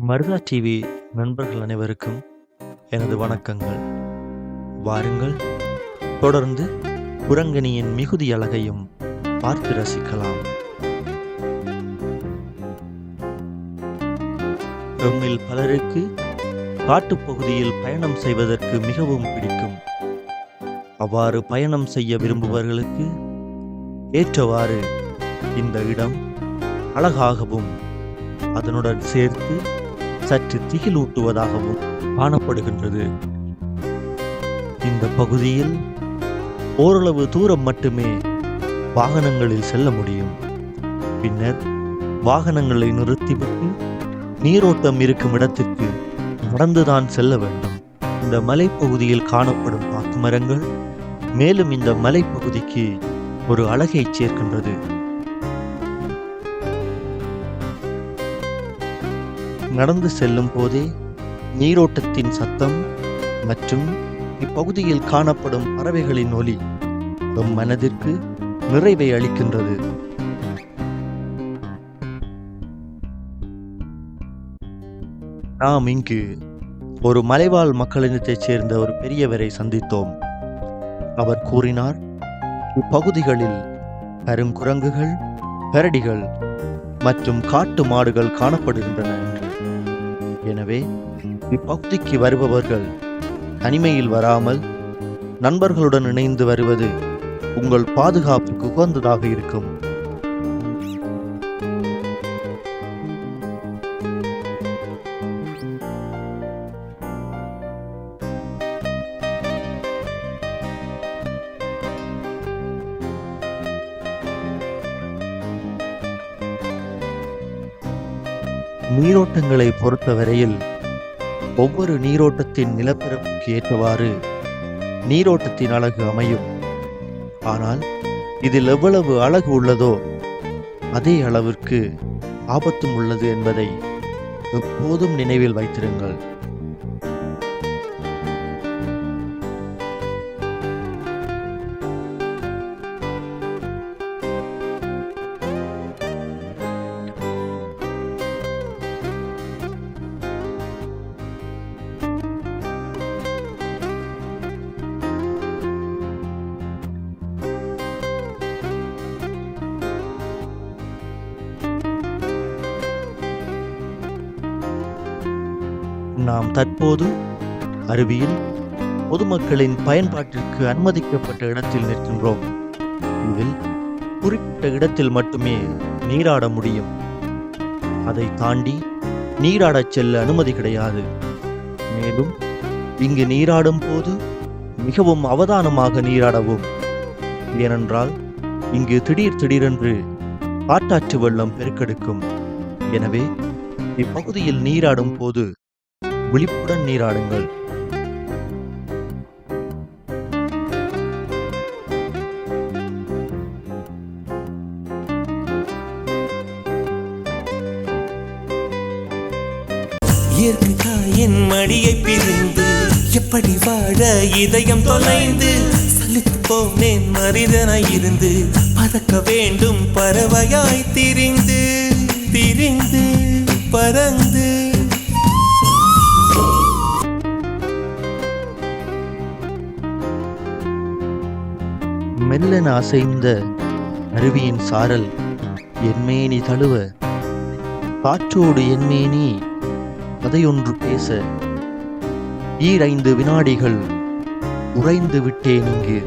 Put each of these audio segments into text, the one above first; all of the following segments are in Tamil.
மருதா டிவி நண்பர்கள் அனைவருக்கும் எனது வணக்கங்கள். வாருங்கள், தொடர்ந்து குரங்கணியின் மிகுதி அழகையும் பார்த்து ரசிக்கலாம். நம்மில் பலருக்கு காட்டுப்பகுதியில் பயணம் செய்வதற்கு மிகவும் பிடிக்கும். அவ்வாறு பயணம் செய்ய விரும்புபவர்களுக்கு ஏற்றவாறு இந்த இடம் அழகாகவும் அதனுடன் சேர்த்து சற்று திகிலூட்டுவதாகவும் காணப்படுகின்றது. இந்த பகுதியில் ஓரளவு தூரம் மட்டுமே வாகனங்களில் செல்ல முடியும். பின்னர் வாகனங்களை நிறுத்திவிட்டு நீரோட்டம் இருக்கும் இடத்திற்கு நடந்துதான் செல்ல வேண்டும். இந்த மலைப்பகுதியில் காணப்படும் பாக்கு மரங்கள் மேலும் இந்த மலைப்பகுதிக்கு ஒரு அழகை சேர்க்கின்றது. நடந்து செல்லும் போதே நீரோட்டத்தின் சத்தம் மற்றும் இப்பகுதியில் காணப்படும் பறவைகளின் ஒலி நம் மனதிற்கு நிறைவை அளிக்கின்றது. நாம் இங்கு ஒரு மலைவாழ் மக்களினத்தைச் சேர்ந்த ஒரு பெரியவரை சந்தித்தோம். அவர் கூறினார், இப்பகுதிகளில் கருங்குரங்குகள், கரடிகள் மற்றும் காட்டு மாடுகள் காணப்படுகின்றன என்று. எனவே இப்பகுதிக்கு வருபவர்கள் தனிமையில் வராமல் நண்பர்களுடன் இணைந்து வருவது உங்கள் பாதுகாப்புக்கு உகந்ததாக இருக்கும். நீரோட்டங்களை பொறுத்தவரையில் ஒவ்வொரு நீரோட்டத்தின் நிலப்பரப்புக்கு ஏற்றவாறு நீரோட்டத்தின் அழகு அமையும். ஆனால் இதில் எவ்வளவு அழகு உள்ளதோ அதே அளவிற்கு ஆபத்தும் உள்ளது என்பதை எப்போதும் நினைவில் வைத்திருங்கள். நாம் தற்போது அருவியில் பொதுமக்களின் பயன்பாட்டிற்கு அனுமதிக்கப்பட்ட இடத்தில் நிற்கின்றோம். இதில் குறிப்பிட்ட இடத்தில் மட்டுமே நீராட முடியும். அதை தாண்டி நீராடச் செல்ல அனுமதி கிடையாது. மேலும் இங்கு நீராடும் போது மிகவும் அவதானமாக நீராடவும். ஏனென்றால் இங்கு திடீரென்று காட்டாற்று வெள்ளம் பெருக்கெடுக்கும். எனவே இப்பகுதியில் நீராடும் போது விழிப்புடன் நீராடுங்கள். இயற்கை தாயின் மடியை பிரிந்து எப்படி வாழ இதயம் தொலைந்து சலித்து போனேன் மனிதனாய் இருந்து பறக்க வேண்டும் பறவையாய் திரிந்து திரிந்து பறந்து. மெல்லென அசைந்த அருவியின் சாரல் என்மேனி தழுவ, காற்றோடு என்மேனி கதையொன்று பேச, 5 வினாடிகள் உறைந்து விட்டேன் இங்கு.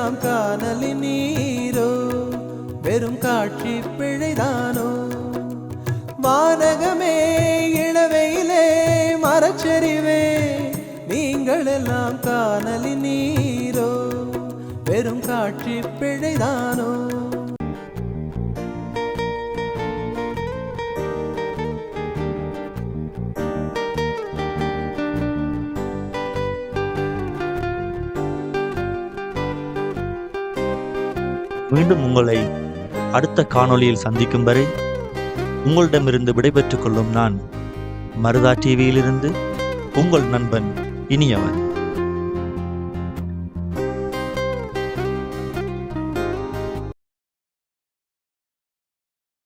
எல்லாம் காணலின் நீரோ வெறும் காட்சி பிழைதானோ வானகமே இளவையிலே மரச்செறிவே நீங்கள் எல்லாம் காணலின் நீரோ வெறும் காட்சி பிழைதானோ மீண்டும் உங்களை அடுத்த காணொளியில் சந்திக்கும் வரை உங்களிடமிருந்து விடைபெற்றுக் கொள்ளும் நான் மருதா டிவியிலிருந்து உங்கள் நண்பன் இனியவன்.